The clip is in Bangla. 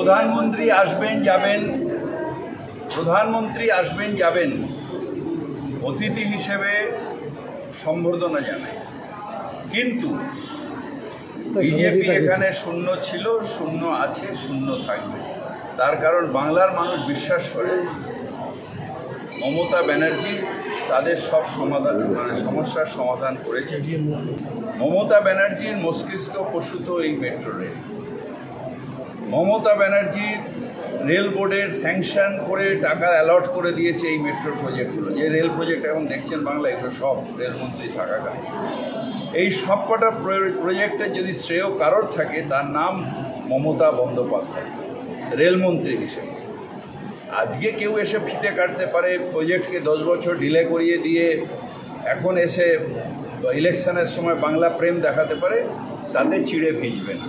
প্রধানমন্ত্রী আসবেন যাবেন অতিথি হিসেবে সম্বর্ধনা জানায়, কিন্তু বিজেপি এখানে শূন্য ছিল, শূন্য আছে, শূন্য থাকবে। তার কারণ বাংলার মানুষ বিশ্বাস করে মমতা ব্যানার্জি তাদের সব সমস্যার সমাধান করেছে। মমতা ব্যানার্জির মস্তিষ্ক প্রসূত এই মেট্রো রেল। মমতা ব্যানার্জির রেল বোর্ডের স্যাংশন করে টাকা অ্যালট করে দিয়েছে এই মেট্রো প্রজেক্টগুলো। যে রেল প্রজেক্ট এখন দেখছেন বাংলা, এগুলো সব রেলমন্ত্রী থাকাকালীন। এই সবকটা প্রজেক্টে যদি শ্রেয় কারোর থাকে তার নাম মমতা বন্দ্যোপাধ্যায়, রেলমন্ত্রী হিসেবে। আজকে কেউ এসে ফিতে কাটতে পারে, প্রজেক্টকে 10 বছর ডিলে করিয়ে দিয়ে এখন এসে ইলেকশনের সময় বাংলা প্রেম দেখাতে পারে, তাতে চিড়ে ভিজবে না।